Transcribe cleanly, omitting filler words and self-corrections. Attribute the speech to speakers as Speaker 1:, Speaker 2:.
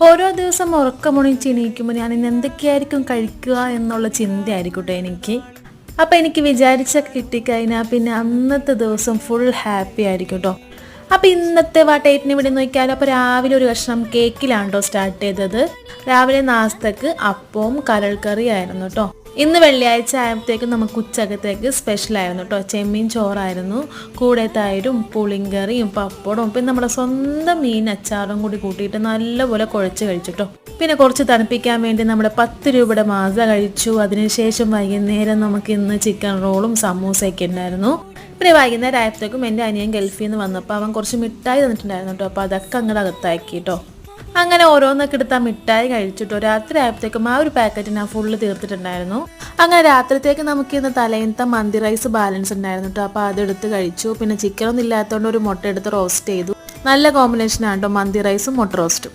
Speaker 1: ഓരോ ദിവസം ഉറക്കമുണിച്ച് എണീക്കുമ്പോൾ ഞാൻ ഇന്ന് എന്തൊക്കെയായിരിക്കും കഴിക്കുക എന്നുള്ള ചിന്തയായിരിക്കും കേട്ടോ എനിക്ക്. അപ്പോൾ എനിക്ക് വിചാരിച്ചൊക്കെ കിട്ടിക്കഴിഞ്ഞാൽ പിന്നെ അന്നത്തെ ദിവസം ഫുൾ ഹാപ്പി ആയിരിക്കും കേട്ടോ. അപ്പോൾ ഇന്നത്തെ വാട്ടേറ്റിന് ഇവിടെ നോക്കിയാലോ. അപ്പോൾ രാവിലെ ഒരു കഷ്ണം കേക്കിലാണ് കേട്ടോ സ്റ്റാർട്ട് ചെയ്തത്. രാവിലെ നാസ്തക്ക് അപ്പവും കരൾക്കറി ആയിരുന്നു കേട്ടോ. ഇന്ന് വെള്ളിയാഴ്ച ആയപ്പോഴത്തേക്കും നമുക്ക് ഉച്ചക്കത്തേക്ക് സ്പെഷ്യലായിരുന്നു കേട്ടോ. ചെമ്മീൻ ചോറായിരുന്നു, കൂടെ തൈരും പുളിങ്കറിയും പപ്പടവും പിന്നെ നമ്മുടെ സ്വന്തം മീൻ അച്ചാറും കൂടി കൂട്ടിയിട്ട് നല്ലപോലെ കുഴച്ച് കഴിച്ചിട്ടോ. പിന്നെ കുറച്ച് തണുപ്പിക്കാൻ വേണ്ടി നമ്മുടെ 10 രൂപയുടെ മാസ കഴിച്ചു. അതിനുശേഷം വൈകുന്നേരം നമുക്ക് ഇന്ന് ചിക്കൻ റോളും സമൂസയൊക്കെ ഉണ്ടായിരുന്നു. പിന്നെ വൈകുന്നേരം ആയപ്പോഴത്തേക്കും എൻ്റെ അനിയൻ ഗൾഫിൽ നിന്ന് വന്നപ്പോൾ അവൻ കുറച്ച് മിഠായി തന്നിട്ടുണ്ടായിരുന്നു കേട്ടോ. അപ്പോൾ അതൊക്കെ അങ്ങോട്ട് അകത്താക്കി കേട്ടോ. അങ്ങനെ ഓരോന്നൊക്കെ എടുത്ത് ആ മിഠായി കഴിച്ചിട്ടോ. രാത്രി ആയപ്പോഴത്തേക്കും ആ ഒരു പാക്കറ്റ് ഞാൻ ഫുള്ള് തീർത്തിട്ടുണ്ടായിരുന്നു. അങ്ങനെ രാത്രിത്തേക്ക് നമുക്ക് ഇന്ന് തലേന്നത്തെ മന്തി റൈസ് ബാലൻസ് ഉണ്ടായിരുന്നു കേട്ടോ. അപ്പോൾ അതെടുത്ത് കഴിച്ചു. പിന്നെ ചിക്കനൊന്നും ഇല്ലാത്തതുകൊണ്ട് ഒരു മുട്ട എടുത്ത് റോസ്റ്റ് ചെയ്തു. നല്ല കോമ്പിനേഷനാണ് കേട്ടോ മന്തി റൈസും മുട്ട റോസ്റ്റും.